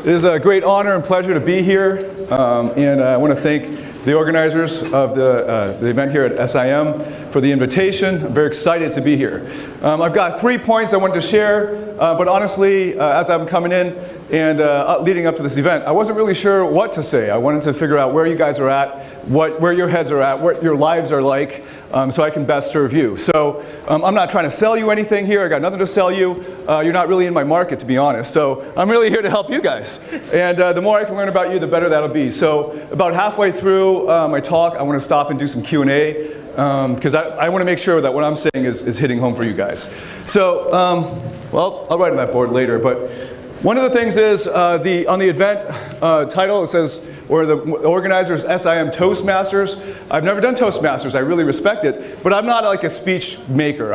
It is a great honor and pleasure to be here, and I want to thank the organizers of the event here at SIM for the invitation. I'm very excited to be here. I've got 3 points I wanted to share, but honestly, as I'm coming in and leading up to this event, I wasn't really sure what to say. I wanted to figure out where you guys are at, where your heads are at, what your lives are like, so I can best serve you. So I'm not trying to sell you anything here. I got nothing to sell you. You're not really in my market, to be honest. So I'm really here to help you guys. And the more I can learn about you, the better that'll be. So about halfway through my talk, I want to stop and do some Q&A because I want to make sure that what I'm saying is hitting home for you guys. So, well, I'll write on that board later. But one of the things is on the event title, it says, or the organizers, SIM Toastmasters. I've never done Toastmasters. I really respect it, but I'm not like a speech maker.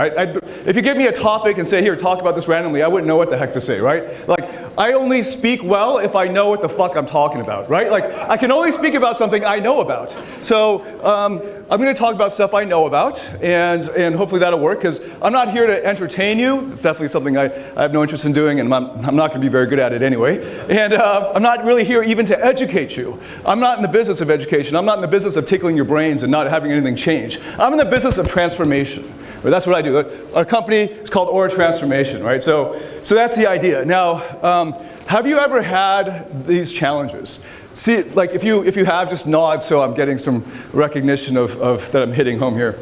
If you give me a topic and say, here, talk about this randomly, I wouldn't know what the heck to say, right? Like, I only speak well if I know what the fuck I'm talking about, right? Like, I can only speak about something I know about. So I'm going to talk about stuff I know about, and hopefully that'll work, because I'm not here to entertain you. It's definitely something I have no interest in doing, and I'm not going to be very good at it anyway. And I'm not really here even to educate you. I'm not in the business of education. I'm not in the business of tickling your brains and not having anything change. I'm in the business of transformation. Right? That's what I do. Our company is called Aura Transformation, right? So that's the idea. Now, have you ever had these challenges? See, like if you have, just nod so I'm getting some recognition of that I'm hitting home here.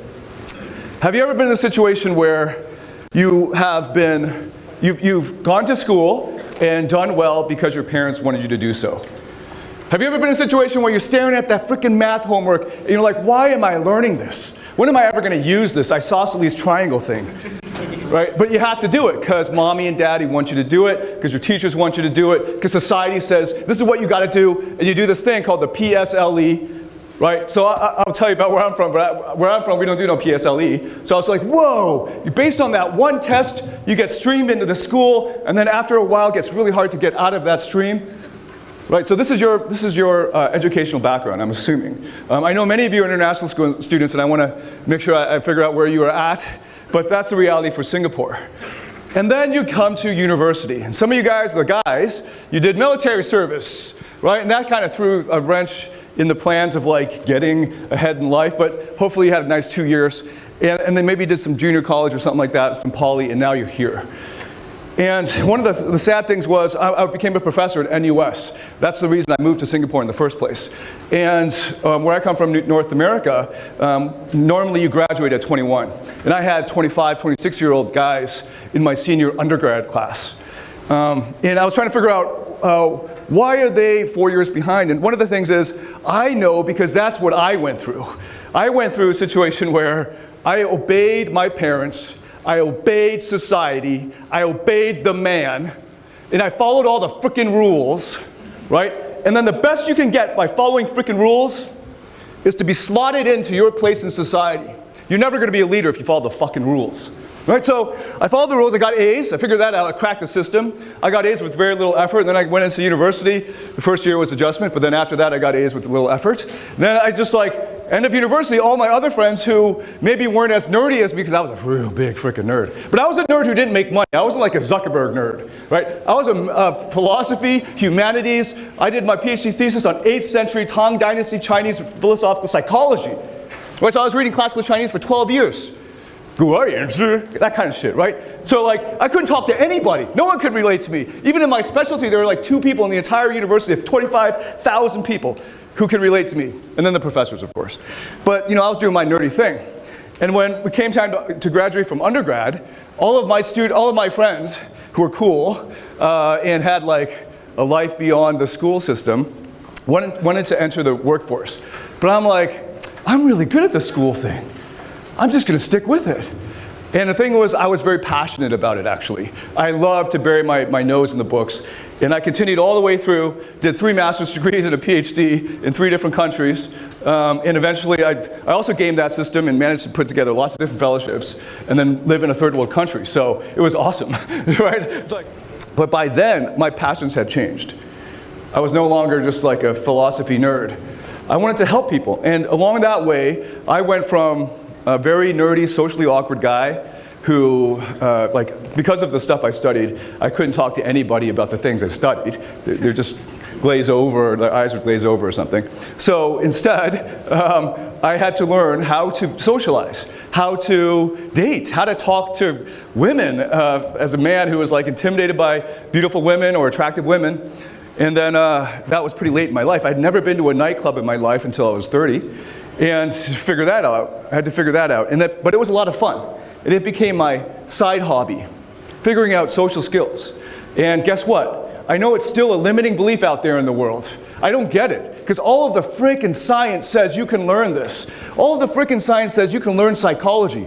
Have you ever been in a situation where you've gone to school and done well because your parents wanted you to do so? Have you ever been in a situation where you're staring at that freaking math homework and you're like, why am I learning this? When am I ever going to use this isosceles triangle thing? Right? But you have to do it because mommy and daddy want you to do it, because your teachers want you to do it, because society says this is what you got to do, and you do this thing called the PSLE. Right? So I'll tell you about where I'm from, but where I'm from, we don't do no PSLE. So I was like, whoa, based on that one test, you get streamed into the school, and then after a while, it gets really hard to get out of that stream. Right, so this is your educational background, I'm assuming. I know many of you are international school students, and I want to make sure I figure out where you are at, but that's the reality for Singapore. And then you come to university, and some of you guys, you did military service, right? And that kind of threw a wrench in the plans of like getting ahead in life, but hopefully you had a nice 2 years, and then maybe you did some junior college or something like that, some poly, and now you're here. And one of the sad things was I became a professor at NUS. That's the reason I moved to Singapore in the first place. And where I come from, North America, normally you graduate at 21. And I had 25, 26-year-old guys in my senior undergrad class. And I was trying to figure out why are they 4 years behind? And one of the things is, I know because that's what I went through. I went through a situation where I obeyed my parents, I obeyed society, I obeyed the man, and I followed all the frickin' rules, right? And then the best you can get by following frickin' rules is to be slotted into your place in society. You're never gonna be a leader if you follow the fucking rules. Right, so I followed the rules, I got A's, I figured that out, I cracked the system. I got A's with very little effort, and then I went into university. The first year was adjustment, but then after that I got A's with little effort. And then I just end of university, all my other friends who maybe weren't as nerdy as me, because I was a real big freaking nerd. But I was a nerd who didn't make money. I wasn't like a Zuckerberg nerd, right? I was a philosophy, humanities. I did my Ph.D. thesis on 8th century Tang Dynasty Chinese philosophical psychology. Right, so I was reading classical Chinese for 12 years. That kind of shit, right? So like, I couldn't talk to anybody. No one could relate to me. Even in my specialty, there were like 2 people in the entire university of 25,000 people who could relate to me. And then the professors, of course. But I was doing my nerdy thing. And when it came time to graduate from undergrad, all of my friends who were cool and had like a life beyond the school system wanted to enter the workforce. But I'm like, I'm really good at the school thing. I'm just going to stick with it. And the thing was, I was very passionate about it, actually. I loved to bury my nose in the books. And I continued all the way through, did 3 master's degrees and a PhD in 3 different countries. And eventually, I also gamed that system and managed to put together lots of different fellowships and then live in a third world country. So it was awesome, right? It's like, but by then, my passions had changed. I was no longer just like a philosophy nerd. I wanted to help people. And along that way, I went from a very nerdy, socially awkward guy who, because of the stuff I studied, I couldn't talk to anybody about the things I studied. They're just glaze over, their eyes would glaze over or something. So instead, I had to learn how to socialize, how to date, how to talk to women as a man who was like intimidated by beautiful women or attractive women. And then that was pretty late in my life. I'd never been to a nightclub in my life until I was 30. And to figure that out, I had to figure that out. But it was a lot of fun. And it became my side hobby, figuring out social skills. And guess what? I know it's still a limiting belief out there in the world. I don't get it, because all of the frickin' science says you can learn this. All of the frickin' science says you can learn psychology.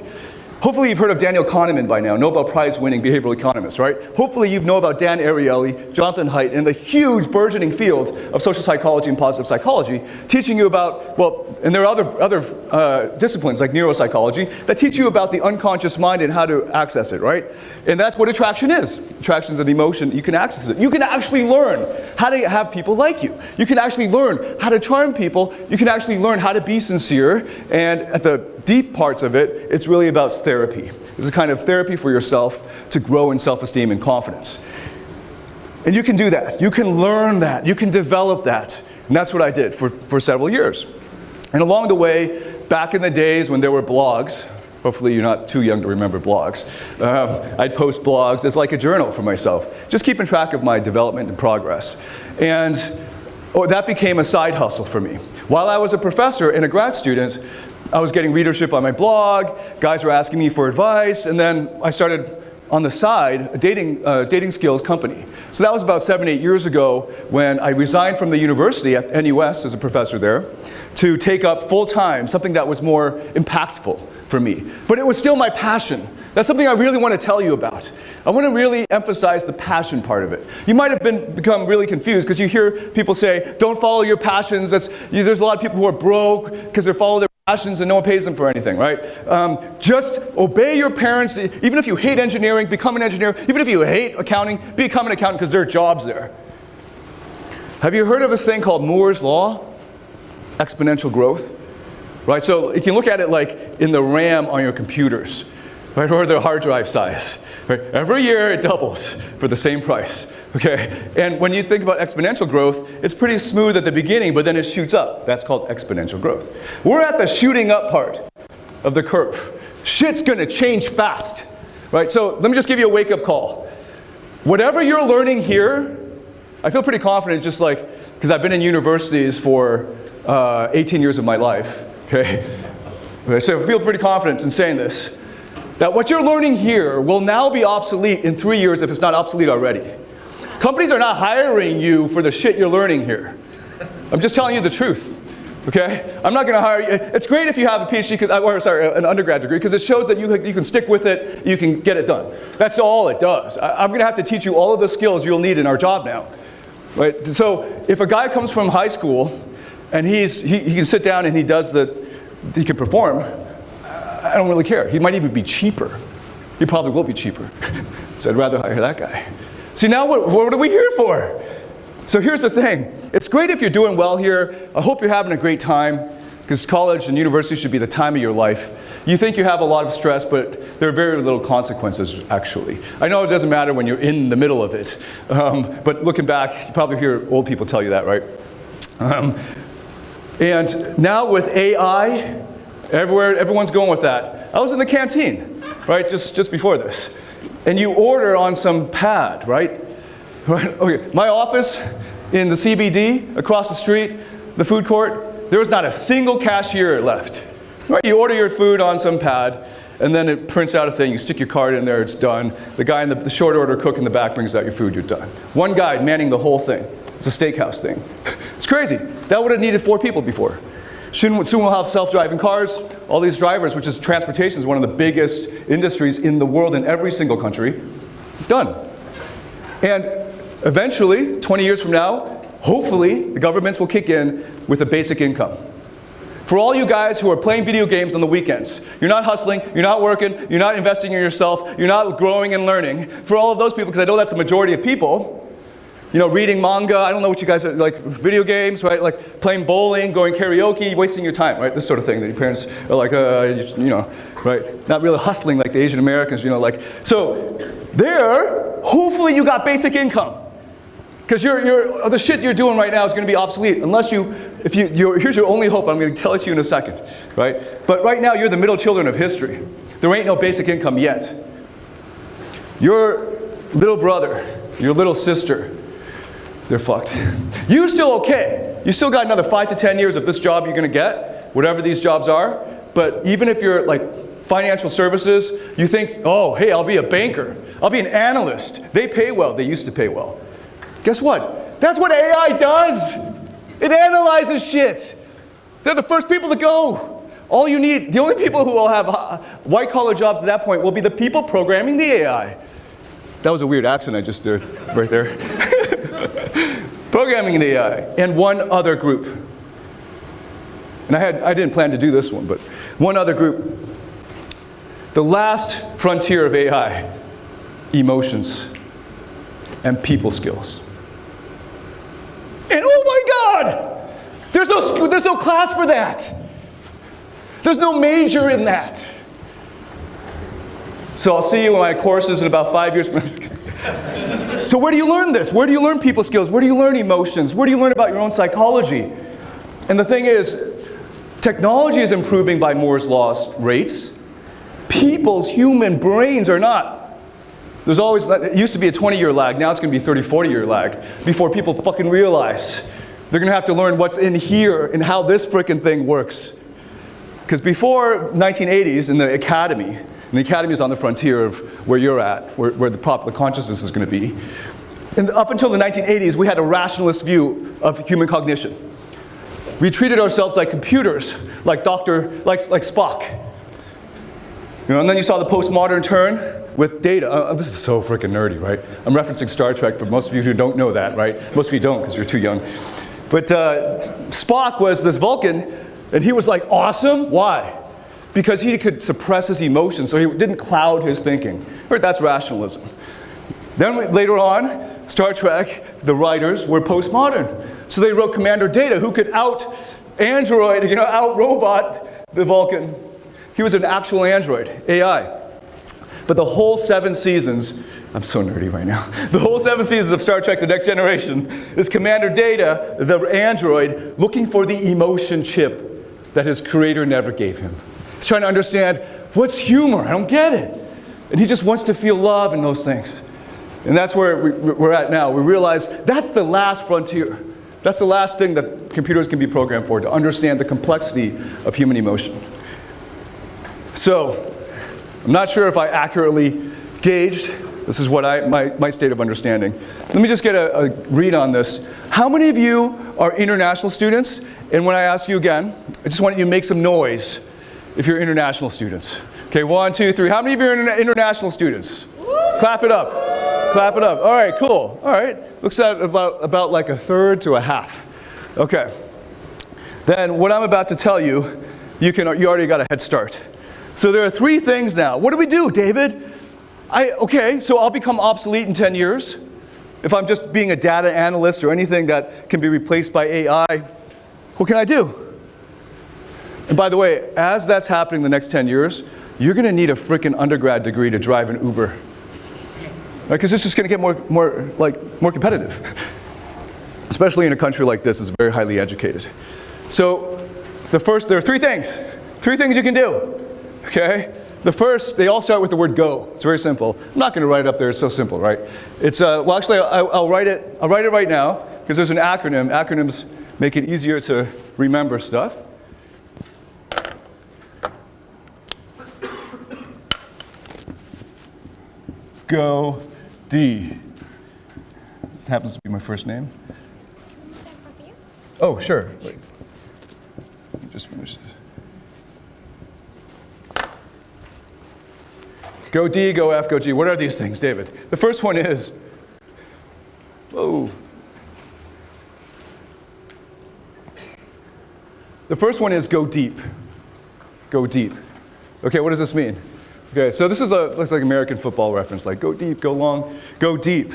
Hopefully you've heard of Daniel Kahneman by now, Nobel Prize-winning behavioral economist, right? Hopefully you know about Dan Ariely, Jonathan Haidt, and the huge burgeoning field of social psychology and positive psychology, teaching you about, and there are other disciplines like neuropsychology that teach you about the unconscious mind and how to access it, right? And that's what attraction is. Attraction is an emotion. You can access it. You can actually learn how to have people like you. You can actually learn how to charm people. You can actually learn how to be sincere. And at the deep parts of it, it's really about therapy. It's a kind of therapy for yourself to grow in self-esteem and confidence. And you can do that. You can learn that. You can develop that. And that's what I did for several years. And along the way, back in the days when there were blogs, hopefully you're not too young to remember blogs, I'd post blogs as like a journal for myself, just keeping track of my development and progress. And that became a side hustle for me. While I was a professor and a grad student, I was getting readership on my blog, guys were asking me for advice, and then I started on the side a dating skills company. So that was about 7-8 years ago when I resigned from the university at NUS as a professor there to take up full-time something that was more impactful for me. But it was still my passion. That's something I really want to tell you about. I want to really emphasize the passion part of it. You might have become really confused because you hear people say, don't follow your passions. There's a lot of people who are broke because they follow their passions and no one pays them for anything, right? Just obey your parents. Even if you hate engineering, become an engineer. Even if you hate accounting, become an accountant because there are jobs there. Have you heard of this thing called Moore's Law? Exponential growth, right? So you can look at it like in the RAM on your computers, right? Or the hard drive size, right? Every year it doubles for the same price. Okay, and when you think about exponential growth, it's pretty smooth at the beginning, but then it shoots up. That's called exponential growth. We're at the shooting up part of the curve. Shit's gonna change fast, right? So let me just give you a wake-up call. Whatever you're learning here, I feel pretty confident, just like, because I've been in universities for 18 years of my life, okay? So I feel pretty confident in saying this, that what you're learning here will now be obsolete in 3 years if it's not obsolete already. Companies are not hiring you for the shit you're learning here. I'm just telling you the truth, okay? I'm not gonna hire you. It's great if you have a PhD, an undergrad degree, because it shows that you can stick with it, you can get it done. That's all it does. I'm gonna have to teach you all of the skills you'll need in our job now, right? So if a guy comes from high school and he can sit down and he can perform, I don't really care. He might even be cheaper. He probably will be cheaper. So I'd rather hire that guy. See, now what are we here for? So here's the thing. It's great if you're doing well here. I hope you're having a great time, because college and university should be the time of your life. You think you have a lot of stress, but there are very little consequences, actually. I know it doesn't matter when you're in the middle of it, but looking back, you probably hear old people tell you that, right? And now with AI, everyone's going with that. I was in the canteen, right, just before this. And you order on some pad, right? Okay, my office in the CBD, across the street, the food court, there was not a single cashier left. Right? You order your food on some pad, and then it prints out a thing. You stick your card in there, it's done. The guy in the short order cook in the back brings out your food, you're done. One guy manning the whole thing. It's a steakhouse thing. It's crazy. That would have needed 4 people before. Soon we'll have self-driving cars. All these drivers, which is transportation, is one of the biggest industries in the world in every single country. Done. And eventually, 20 years from now, hopefully, the governments will kick in with a basic income. For all you guys who are playing video games on the weekends, you're not hustling, you're not working, you're not investing in yourself, you're not growing and learning. For all of those people, because I know that's the majority of people, You know, reading manga, I don't know what you guys are, like video games, right? Like playing bowling, going karaoke, wasting your time, right? This sort of thing that your parents are like, you know, right? Not really hustling like the Asian Americans, you know, like. So there, hopefully you got basic income. Because the shit you're doing right now is going to be obsolete unless here's your only hope, I'm going to tell it to you in a second, right? But right now you're the middle children of history. There ain't no basic income yet. Your little brother, your little sister, they're fucked. You're still okay. You still got another 5 to 10 years of this job you're going to get, whatever these jobs are. But even if you're like financial services, you think, oh, hey, I'll be a banker. I'll be an analyst. They pay well. They used to pay well. Guess what? That's what AI does. It analyzes shit. They're the first people to go. All you need, the only people who will have white-collar jobs at that point will be the people programming the AI. That was a weird accent I just did right there. Programming the AI. And one other group. And I didn't plan to do this one, but one other group. The last frontier of AI, emotions and people skills. And oh my God, there's no class for that. There's no major in that. So I'll see you in my courses in about 5 years. So where do you learn this? Where do you learn people skills? Where do you learn emotions? Where do you learn about your own psychology? And the thing is, technology is improving by Moore's Law's rates. People's human brains are not. There's always, it used to be a 20-year lag, now it's going to be a 30, 40-year lag before people fucking realize they're going to have to learn what's in here and how this frickin' thing works. Because before 1980s in the academy, and the academy is on the frontier of where you're at, where the popular consciousness is going to be, and up until the 1980s we had a rationalist view of human cognition. We treated ourselves like computers, like Spock. You know, and then you saw the postmodern turn with data. This is so freaking nerdy, right? I'm referencing Star Trek for most of you who don't know that, right? Most of you don't because you're too young. But Spock was this Vulcan, and he was like awesome. Why? Because he could suppress his emotions, so he didn't cloud his thinking. Right? That's rationalism. Then later on, Star Trek, the writers were postmodern. So they wrote Commander Data, who could out-android, out-robot the Vulcan. He was an actual android, AI. But the whole 7 seasons, I'm so nerdy right now. The whole 7 seasons of Star Trek The Next Generation is Commander Data, the android, looking for the emotion chip that his creator never gave him. He's trying to understand, what's humor? I don't get it. And he just wants to feel love and those things. And that's where we're at now. We realize that's the last frontier. That's the last thing that computers can be programmed for, to understand the complexity of human emotion. So, I'm not sure if I accurately gauged. This is what my state of understanding. Let me just get a read on this. How many of you are international students? And when I ask you again, I just want you to make some noise if you're international students. Okay, 1, 2, 3. How many of you are international students? Clap it up. Clap it up. All right, cool. All right. Looks at about like a third to a half. Okay. Then what I'm about to tell you, you already got a head start. So there are 3 things now. What do we do, David? Okay, so I'll become obsolete in 10 years. If I'm just being a data analyst or anything that can be replaced by AI, what can I do? And by the way, as that's happening the next 10 years, you're going to need a freaking undergrad degree to drive an Uber. Because it's just going to get more competitive. Especially in a country like this, it's very highly educated. So there are 3 things. 3 things you can do. Okay? The first, they all start with the word go. It's very simple. I'm not going to write it up there. It's so simple, right? It's well, actually, I'll write it right now because there's an acronym. Acronyms make it easier to remember stuff. Go D. This happens to be my first name. Oh, sure. Wait. Just finish this. Go D, go F, go G. What are these things, David? The first one is, whoa. The first one is go deep. Go deep. Okay, what does this mean? Okay, so this is looks like American football reference, like go deep, go long, go deep.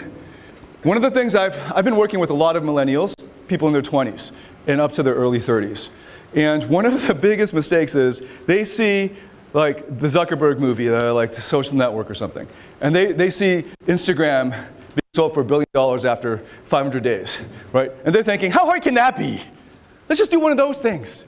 One of the things I've been working with a lot of millennials, people in their 20s and up to their early 30s. And one of the biggest mistakes is they see like the Zuckerberg movie, like the Social Network or something. And they see Instagram being sold for $1 billion after 500 days, right? And they're thinking, how hard can that be? Let's just do one of those things.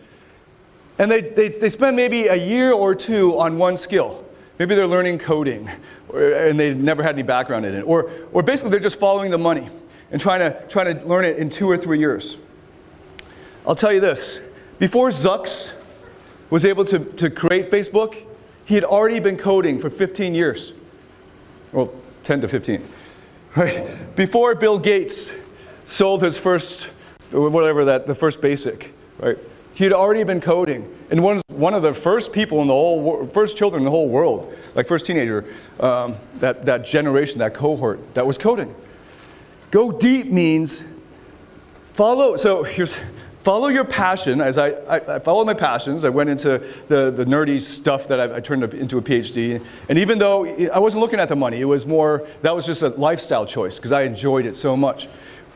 And they spend maybe a year or two on one skill. Maybe they're learning coding, and they never had any background in it. Or basically they're just following the money and trying to learn it in 2 or 3 years. I'll tell you this, before Zucks was able to create Facebook, he had already been coding for 15 years. Well, 10 to 15, right? Before Bill Gates sold his first, the first basic, right? He had already been coding, and one of the first people in the whole first children in the whole world, like first teenager, that generation, that cohort, that was coding. Go deep means follow your passion. As I followed my passions, I went into the nerdy stuff that I turned into a Ph.D. And even though I wasn't looking at the money, it was more, that was just a lifestyle choice because I enjoyed it so much.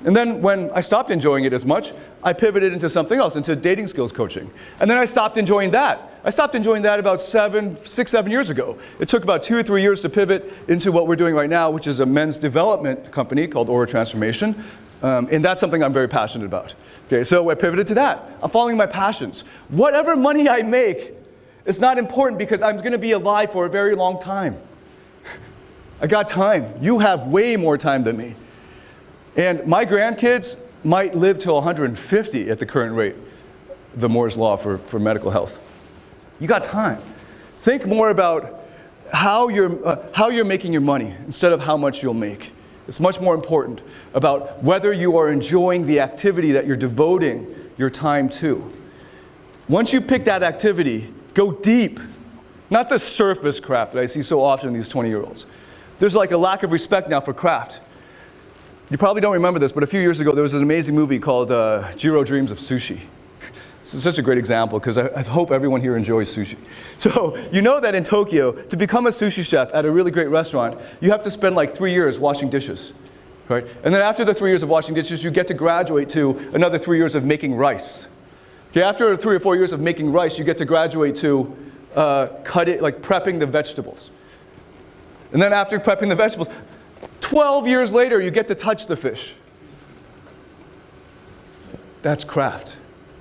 And then when I stopped enjoying it as much, I pivoted into something else, into dating skills coaching. And then I stopped enjoying that. I stopped enjoying that about 6, 7 years ago. It took about 2 or 3 years to pivot into what we're doing right now, which is a men's development company called Aura Transformation. And that's something I'm very passionate about. Okay, so I pivoted to that. I'm following my passions. Whatever money I make is not important because I'm going to be alive for a very long time. I got time. You have way more time than me. And my grandkids might live till 150 at the current rate, the Moore's Law for medical health. You got time. Think more about how you're making your money instead of how much you'll make. It's much more important about whether you are enjoying the activity that you're devoting your time to. Once you pick that activity, go deep. Not the surface crap that I see so often in these 20-year-olds. There's like a lack of respect now for craft. You probably don't remember this, but a few years ago there was an amazing movie called Jiro Dreams of Sushi. This is such a great example because I hope everyone here enjoys sushi. So you know that in Tokyo, to become a sushi chef at a really great restaurant, you have to spend like 3 years washing dishes, right? And then after the 3 years of washing dishes, you get to graduate to another 3 years of making rice. Okay, after 3 or 4 years of making rice, you get to graduate to prepping the vegetables. And then after prepping the vegetables, 12 years later, you get to touch the fish. That's craft.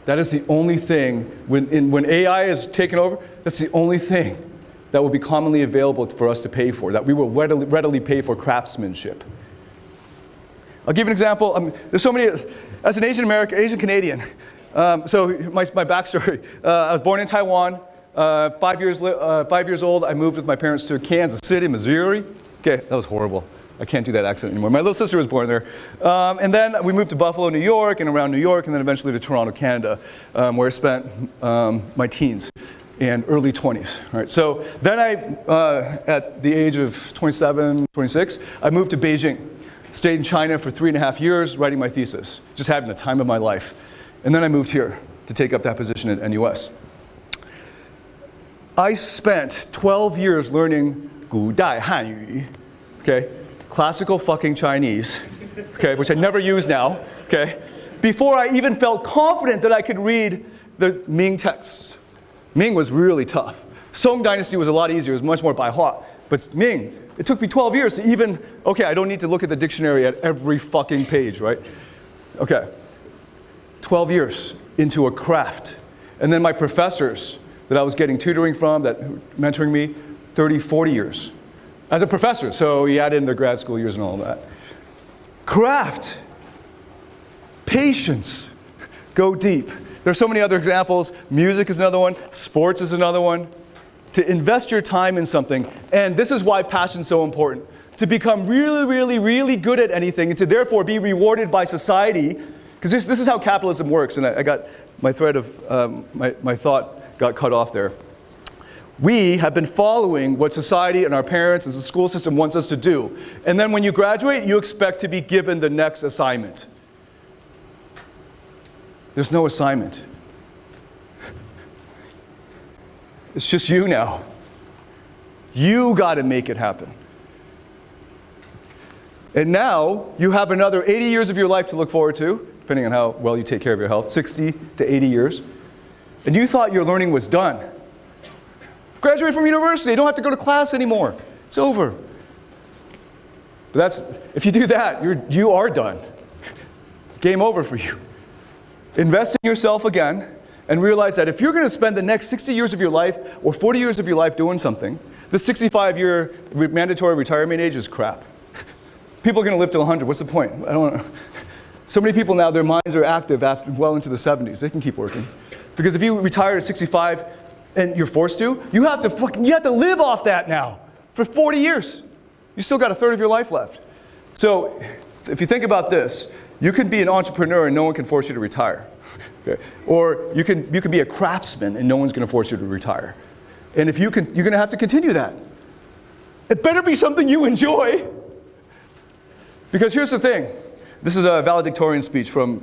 That is the only thing, when AI is taken over, that's the only thing that will be commonly available for us to pay for, that we will readily pay for craftsmanship. I'll give you an example. There's so many, as an Asian Canadian, so my backstory, I was born in Taiwan. 5 years old, I moved with my parents to Kansas City, Missouri. Okay, that was horrible. I can't do that accent anymore. My little sister was born there. And then we moved to Buffalo, New York, and around New York, and then eventually to Toronto, Canada, where I spent my teens and early 20s. Right? So then at the age of 27, 26, I moved to Beijing. Stayed in China for 3.5 years, writing my thesis, just having the time of my life. And then I moved here to take up that position at NUS. I spent 12 years learning 古代汉语, okay? Classical fucking Chinese, okay, which I never use now, okay, before I even felt confident that I could read the Ming texts. Ming was really tough. Song Dynasty was a lot easier, it was much more by heart. But Ming, it took me 12 years to even, okay, I don't need to look at the dictionary at every fucking page, right? Okay, 12 years into a craft. And then my professors that I was getting tutoring from, that mentoring me, 30, 40 years. As a professor, so he added in their grad school years and all that. Craft, patience, go deep. There's so many other examples. Music is another one. Sports is another one. To invest your time in something, and this is why passion's so important. To become really, really, really good at anything, and to therefore be rewarded by society, because this is how capitalism works, and I got my thread of my thought got cut off there. We have been following what society and our parents and the school system wants us to do. And then when you graduate, you expect to be given the next assignment. There's no assignment. It's just you now. You got to make it happen. And now you have another 80 years of your life to look forward to, depending on how well you take care of your health, 60 to 80 years. And you thought your learning was done. Graduate from university, you don't have to go to class anymore. It's over. But if you do that, you are done. Game over for you. Invest in yourself again and realize that if you're going to spend the next 60 years of your life or 40 years of your life doing something, the 65-year mandatory retirement age is crap. People are going to live to 100. What's the point? I don't know. So many people now, their minds are active well into the 70s. They can keep working. Because if you retire at 65 and you're forced to, you have to live off that now for 40 years. You still got a third of your life left. So if you think about this, you can be an entrepreneur and no one can force you to retire. Okay? Or you can be a craftsman and no one's going to force you to retire. And if you're going to have to continue that. It better be something you enjoy. Because here's the thing. This is a valedictorian speech from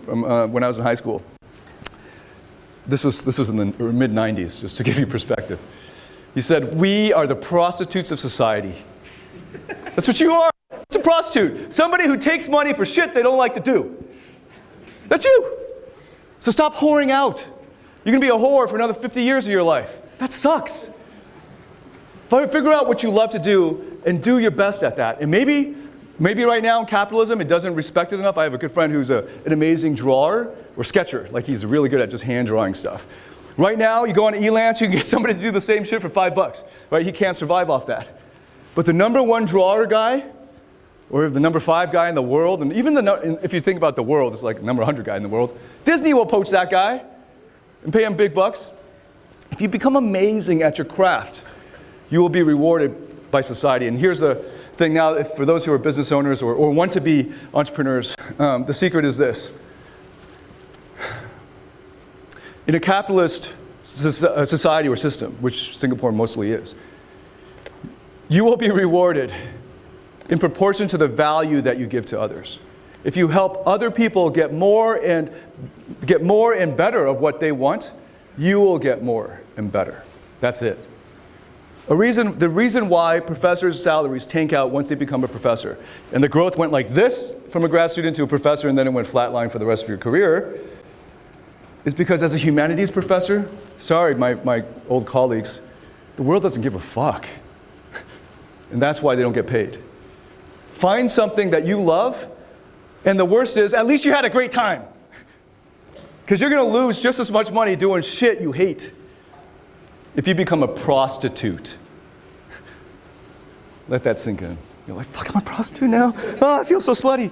when I was in high school. This was in the mid-90s, just to give you perspective. He said, "We are the prostitutes of society." That's what you are. It's a prostitute. Somebody who takes money for shit they don't like to do. That's you. So stop whoring out. You're going to be a whore for another 50 years of your life. That sucks. Figure out what you love to do and do your best at that. And maybe right now in capitalism, it doesn't respect it enough. I have a good friend who's an amazing drawer or sketcher. Like he's really good at just hand drawing stuff. Right now, you go on Elance, you can get somebody to do the same shit for $5. Right? He can't survive off that. But the #1 drawer guy, or the #5 guy in the world, and even if you think about the world, it's like #100 guy in the world, Disney will poach that guy and pay him big bucks. If you become amazing at your craft, you will be rewarded by society. And here's the thing now, for those who are business owners or want to be entrepreneurs, the secret is this. In a capitalist society or system, which Singapore mostly is, you will be rewarded in proportion to the value that you give to others. If you help other people get more and better of what they want, you will get more and better. That's it. The reason why professors' salaries tank out once they become a professor, and the growth went like this from a grad student to a professor and then it went flatline for the rest of your career, is because as a humanities professor, sorry, my old colleagues, the world doesn't give a fuck. And that's why they don't get paid. Find something that you love, and the worst is, at least you had a great time. Because you're going to lose just as much money doing shit you hate if you become a prostitute. Let that sink in. You're like, fuck, I'm a prostitute now? Oh, I feel so slutty.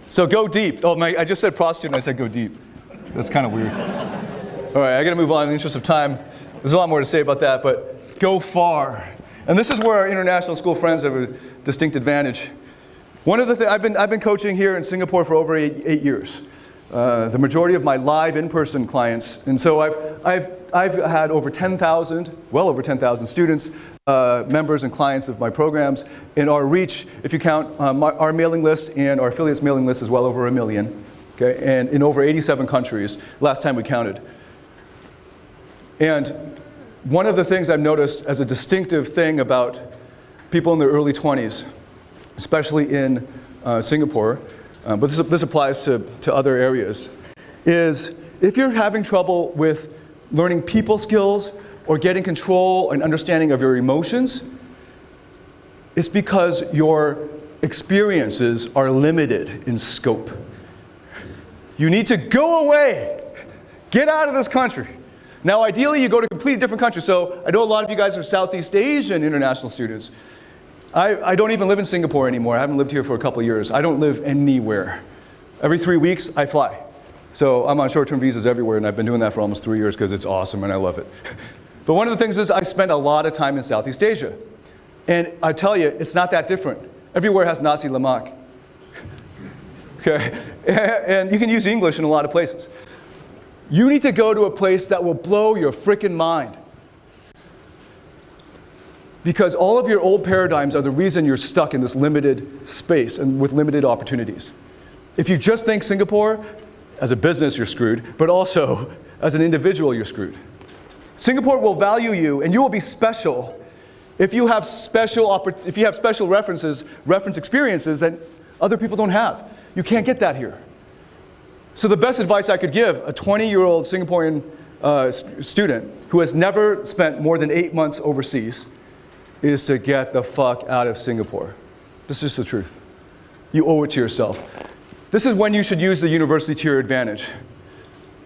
So go deep. Oh, I just said prostitute and I said go deep. That's kind of weird. All right, I got to move on in the interest of time. There's a lot more to say about that, but go far. And this is where our international school friends have a distinct advantage. One of the things, I've been coaching here in Singapore for over eight years. The majority of my live in-person clients. And so I've had over 10,000, well over 10,000 students, members and clients of my programs. And our reach, if you count our mailing list and our affiliates mailing list, is well over 1 million. Okay? And in over 87 countries, last time we counted. And one of the things I've noticed as a distinctive thing about people in their early 20s, especially in Singapore, but this applies to other areas, is if you're having trouble with learning people skills or getting control and understanding of your emotions, it's because your experiences are limited in scope. You need to go away. Get out of this country. Now, ideally, you go to a completely different country. So I know a lot of you guys are Southeast Asian international students. I don't even live in Singapore anymore. I haven't lived here for a couple of years. I don't live anywhere. Every 3 weeks, I fly. So I'm on short-term visas everywhere, and I've been doing that for almost 3 years because it's awesome and I love it. But one of the things is I spent a lot of time in Southeast Asia. And I tell you, it's not that different. Everywhere has nasi lemak. Okay? And you can use English in a lot of places. You need to go to a place that will blow your frickin' mind. Because all of your old paradigms are the reason you're stuck in this limited space and with limited opportunities. If you just think Singapore, as a business you're screwed, but also as an individual you're screwed. Singapore will value you and you will be special If you have special reference experiences that other people don't have. You can't get that here. So the best advice I could give a 20-year-old Singaporean student who has never spent more than 8 months overseas is to get the fuck out of Singapore. This is the truth. You owe it to yourself. This is when you should use the university to your advantage.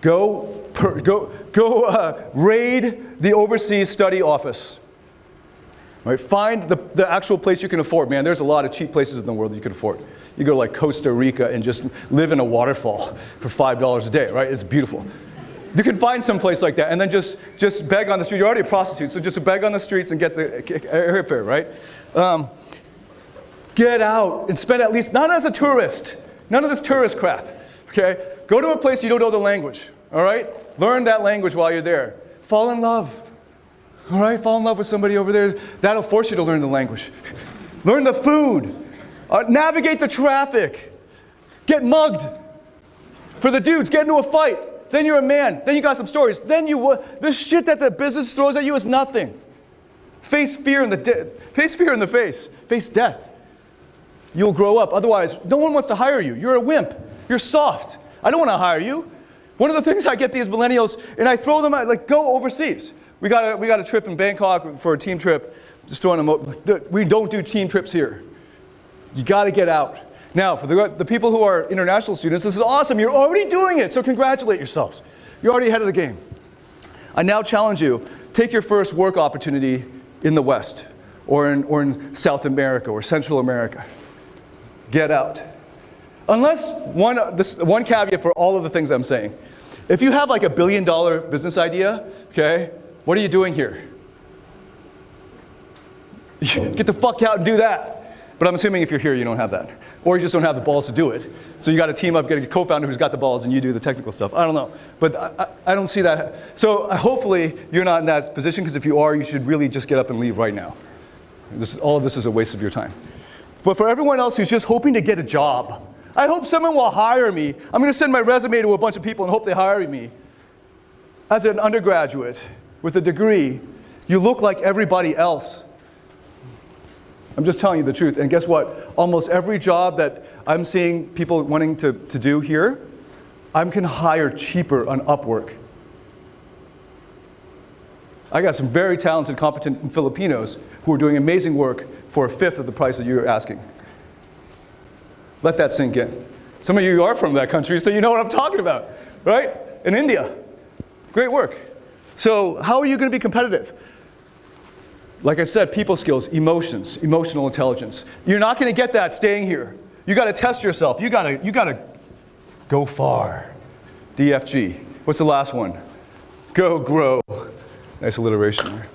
Go raid the overseas study office. Right? Find the actual place you can afford. Man, there's a lot of cheap places in the world that you can afford. You go to like Costa Rica and just live in a waterfall for $5 a day, right? It's beautiful. You can find some place like that and then just beg on the street. You're already a prostitute, so just beg on the streets and get the airfare, right? Get out and spend at least, not as a tourist, none of this tourist crap, okay? Go to a place you don't know the language, all right? Learn that language while you're there. Fall in love, all right? Fall in love with somebody over there. That'll force you to learn the language. Learn the food. Navigate the traffic. Get mugged. For the dudes, get into a fight. Then you're a man. Then you got some stories. Then the shit that the business throws at you is nothing. Face fear in the face. Face death. You'll grow up. Otherwise, no one wants to hire you. You're a wimp. You're soft. I don't want to hire you. One of the things I get these millennials, and I throw them out, like, go overseas. We got a trip in Bangkok for a team trip. Just throwing them. We don't do team trips here. You got to get out. Now, for the people who are international students, this is awesome. You're already doing it, so congratulate yourselves. You're already ahead of the game. I now challenge you, take your first work opportunity in the West, or in South America, or Central America. Get out. Unless, one caveat for all of the things I'm saying. If you have like $1 billion business idea, okay, what are you doing here? Get the fuck out and do that. But I'm assuming if you're here, you don't have that. Or you just don't have the balls to do it. So you got to team up, get a co-founder who's got the balls, and you do the technical stuff. I don't know. But I don't see that. So hopefully you're not in that position, because if you are, you should really just get up and leave right now. All of this is a waste of your time. But for everyone else who's just hoping to get a job, I hope someone will hire me. I'm going to send my resume to a bunch of people and hope they hire me. As an undergraduate with a degree, you look like everybody else. I'm just telling you the truth. And guess what? Almost every job that I'm seeing people wanting to do here, I can hire cheaper on Upwork. I got some very talented, competent Filipinos who are doing amazing work for a fifth of the price that you're asking. Let that sink in. Some of you are from that country, so you know what I'm talking about, right? In India. Great work. So how are you going to be competitive? Like I said, people skills, emotions, emotional intelligence. You're not going to get that staying here. You got to test yourself. You got to go far. DFG. What's the last one? Go grow. Nice alliteration there.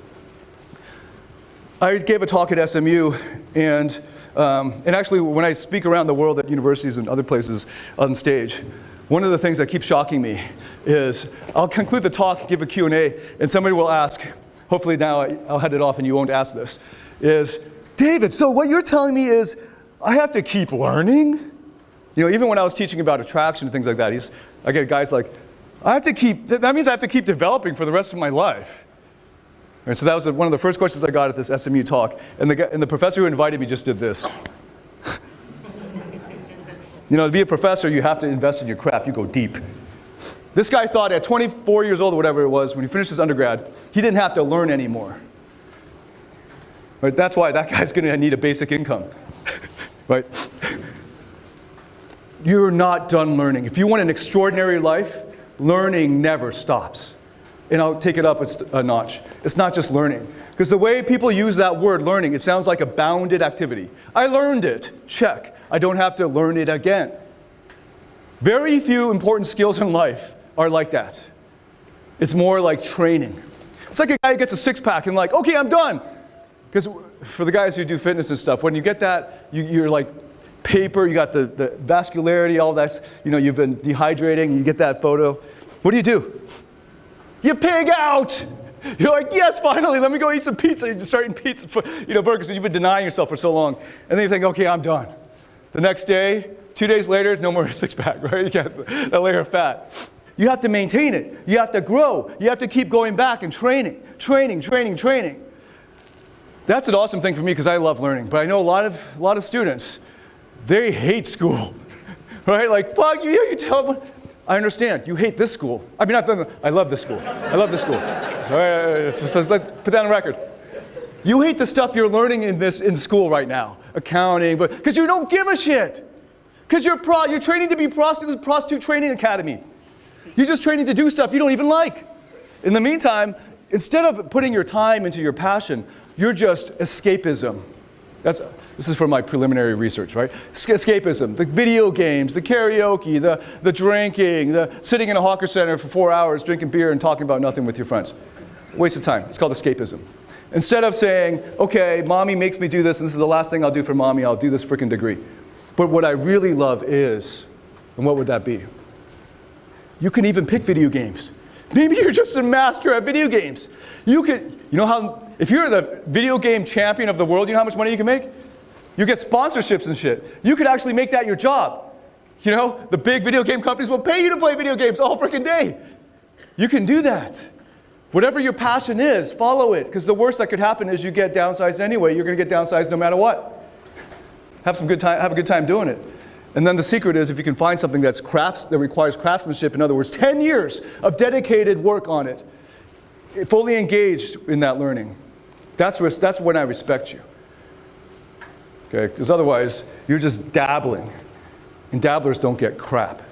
I gave a talk at SMU, and actually when I speak around the world at universities and other places on stage, one of the things that keeps shocking me is I'll conclude the talk, give a Q&A, and somebody will ask, hopefully now I'll head it off and you won't ask this, is, David, so what you're telling me is I have to keep learning? You know, even when I was teaching about attraction and things like that, I get guys like, that means I have to keep developing for the rest of my life. And so that was one of the first questions I got at this SMU talk, and the professor who invited me just did this. You know, to be a professor, you have to invest in your craft. You go deep. This guy thought at 24 years old or whatever it was, when he finished his undergrad, he didn't have to learn anymore. Right? That's why that guy's going to need a basic income. Right? You're not done learning. If you want an extraordinary life, learning never stops. And I'll take it up a notch. It's not just learning. Because the way people use that word, learning, it sounds like a bounded activity. I learned it. Check. I don't have to learn it again. Very few important skills in life are like that. It's more like training. It's like a guy who gets a six-pack and like, okay, I'm done. Because for the guys who do fitness and stuff, when you get that, you're like paper, you got the vascularity, all that, you know, you've been dehydrating, you get that photo. What do? You pig out! You're like, yes, finally, let me go eat some pizza. You just start eating pizza, burgers, and you've been denying yourself for so long. And then you think, okay, I'm done. The next day, 2 days later, no more six-pack, right? You got a layer of fat. You have to maintain it. You have to grow. You have to keep going back and training. That's an awesome thing for me because I love learning. But I know a lot of students, they hate school, right? Like, fuck you tell them. I understand. You hate this school. I mean, I love this school. I love this school. All right, let's put that on record. You hate the stuff you're learning in school right now, accounting, but because you don't give a shit. Because you're training to be prostitute, prostitute training academy. You're just training to do stuff you don't even like. In the meantime, instead of putting your time into your passion, you're just escapism. This is from my preliminary research, right? Escapism, the video games, the karaoke, the drinking, the sitting in a hawker center for 4 hours, drinking beer and talking about nothing with your friends. Waste of time. It's called escapism. Instead of saying, okay, mommy makes me do this, and this is the last thing I'll do for mommy, I'll do this freaking degree. But what I really love is, and what would that be? You can even pick video games. Maybe you're just a master at video games. If you're the video game champion of the world, you know how much money you can make? You get sponsorships and shit. You could actually make that your job. The big video game companies will pay you to play video games all freaking day. You can do that. Whatever your passion is, follow it. Because the worst that could happen is you get downsized anyway. You're going to get downsized no matter what. Have a good time doing it. And then the secret is if you can find something that requires craftsmanship, in other words, 10 years of dedicated work on it, fully engaged in that learning, that's when I respect you. Okay? Because otherwise, you're just dabbling. And dabblers don't get crap.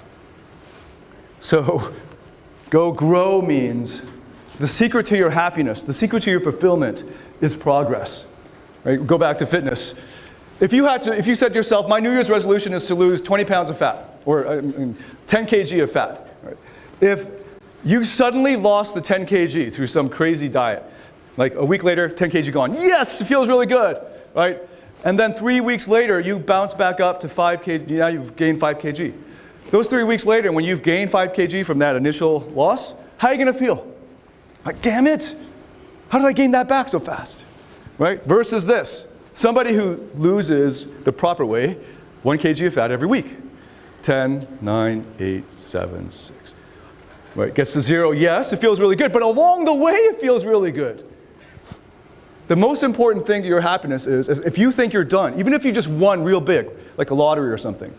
So, go grow means the secret to your happiness, the secret to your fulfillment is progress. Right? Go back to fitness. If you said to yourself, my New Year's resolution is to lose 20 pounds of fat, or 10 kg of fat. Right? If you suddenly lost the 10 kg through some crazy diet, like a week later, 10 kg gone, yes, it feels really good, right? And then 3 weeks later, you bounce back up to 5 kg, now you've gained 5 kg. Those 3 weeks later, when you've gained 5 kg from that initial loss, how are you gonna feel? Like, damn it, how did I gain that back so fast, right? Versus this. Somebody who loses the proper way, 1 kg of fat every week. 10, 9, 8, 7, 6. Right, gets to 0, yes, it feels really good, but along the way it feels really good. The most important thing to your happiness is if you think you're done, even if you just won real big, like a lottery or something,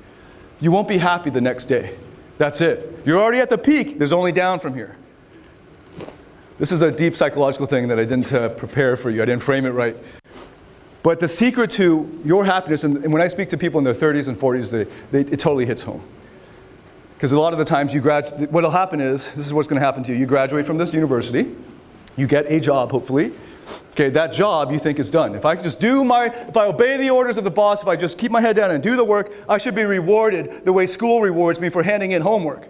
you won't be happy the next day. That's it. You're already at the peak, there's only down from here. This is a deep psychological thing that I didn't prepare for you, I didn't frame it right. But the secret to your happiness, and when I speak to people in their 30s and 40s, it totally hits home. Because a lot of the times what will happen is, this is what's going to happen to you. You graduate from this university, you get a job, hopefully. Okay, that job you think is done. If I obey the orders of the boss, if I just keep my head down and do the work, I should be rewarded the way school rewards me for handing in homework.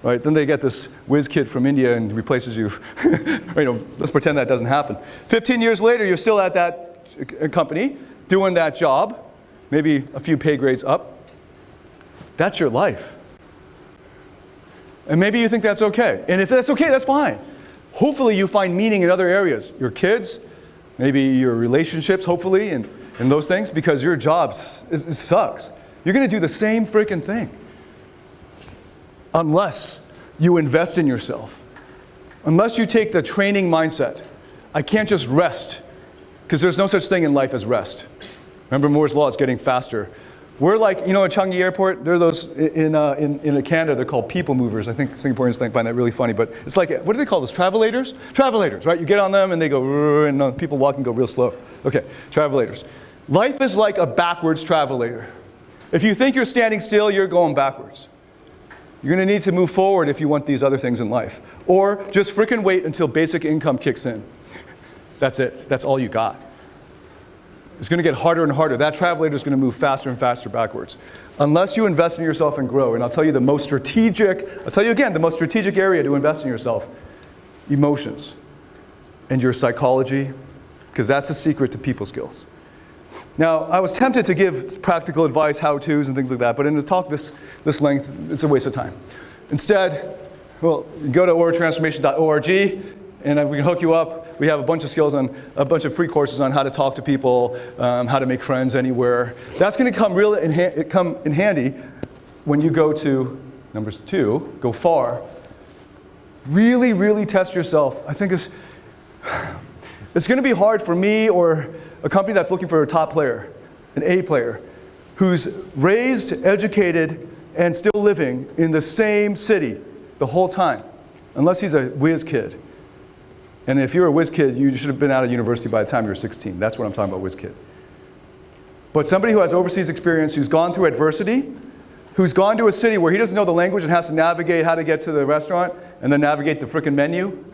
Right? Then they get this whiz kid from India and replaces you. Let's pretend that doesn't happen. 15 years later, you're still at that company, doing that job, maybe a few pay grades up. That's your life. And maybe you think that's okay. And if that's okay, that's fine. Hopefully you find meaning in other areas. Your kids, maybe your relationships, hopefully, and those things, because your job, it sucks. You're going to do the same freaking thing. Unless you invest in yourself. Unless you take the training mindset. I can't just rest, because there's no such thing in life as rest. Remember, Moore's Law is getting faster. We're like, at Changi Airport, there are those in Canada, they're called people movers. I think Singaporeans find that really funny, but it's like, what do they call those, travelators? Travelators, right? You get on them and they go, and people walk and go real slow. Okay, travelators. Life is like a backwards travelator. If you think you're standing still, you're going backwards. You're going to need to move forward if you want these other things in life. Or just frickin' wait until basic income kicks in. That's it. That's all you got. It's going to get harder and harder. That travelator is going to move faster and faster backwards. Unless you invest in yourself and grow. And I'll tell you the most strategic area to invest in yourself, emotions and your psychology, because that's the secret to people skills. Now, I was tempted to give practical advice, how-tos, and things like that, but in a talk this length, it's a waste of time. Instead, well, go to auratransformation.org, and we can hook you up. We have a bunch of skills on a bunch of free courses on how to talk to people, how to make friends anywhere. That's going to come in handy when you go to number 2, go far. Really, really test yourself. I think It's going to be hard for me or a company that's looking for a top player, an A player, who's raised, educated, and still living in the same city the whole time, unless he's a whiz kid. And if you're a whiz kid, you should have been out of university by the time you were 16. That's what I'm talking about, whiz kid. But somebody who has overseas experience, who's gone through adversity, who's gone to a city where he doesn't know the language and has to navigate how to get to the restaurant, and then navigate the frickin' menu,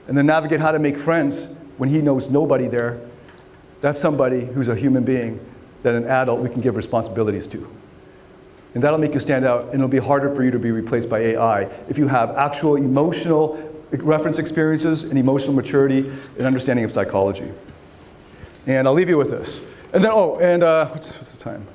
and then navigate how to make friends when he knows nobody there. That's somebody who's a human being that an adult we can give responsibilities to. And that'll make you stand out, and it'll be harder for you to be replaced by AI if you have actual emotional reference experiences and emotional maturity and understanding of psychology. And I'll leave you with this. And then, what's the time?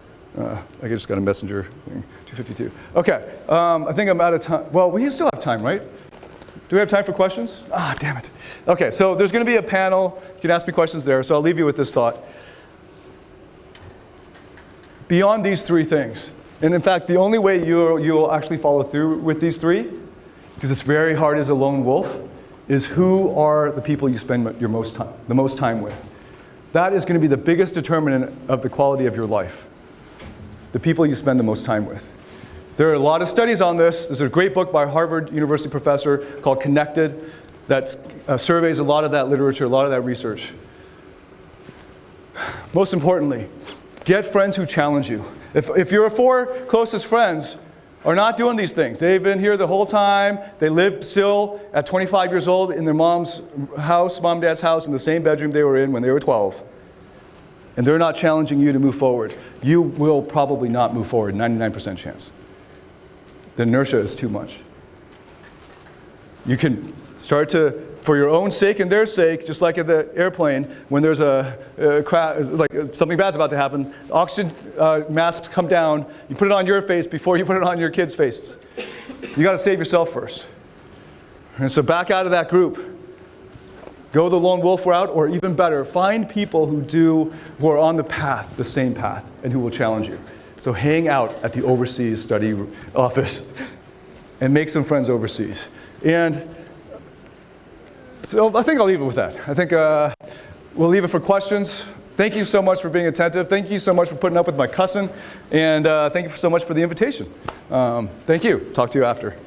I just got a messenger thing, 2:52. Okay, I think I'm out of time. Well, we still have time, right? Do we have time for questions? Ah, damn it. Okay, so there's going to be a panel. You can ask me questions there, so I'll leave you with this thought. Beyond these three things, and in fact, the only way you'll actually follow through with these three, because it's very hard as a lone wolf, is who are the people you spend the most time with. That is going to be the biggest determinant of the quality of your life. The people you spend the most time with. There are a lot of studies on this. There's a great book by a Harvard University professor called Connected that surveys a lot of that literature, a lot of that research. Most importantly, get friends who challenge you. If your four closest friends are not doing these things, they've been here the whole time, they live still at 25 years old in their mom's house, mom and dad's house, in the same bedroom they were in when they were 12, and they're not challenging you to move forward, you will probably not move forward, 99% chance. The inertia is too much. You can start to, for your own sake and their sake, just like at the airplane, when there's a crash, like something bad's about to happen, oxygen masks come down, you put it on your face before you put it on your kids' faces. You got to save yourself first. And so back out of that group. Go the lone wolf route, or even better, find people who are on the path, the same path, and who will challenge you. So hang out at the overseas study office and make some friends overseas. And so I think I'll leave it with that. I think we'll leave it for questions. Thank you so much for being attentive. Thank you so much for putting up with my cussing. And thank you so much for the invitation. Thank you. Talk to you after.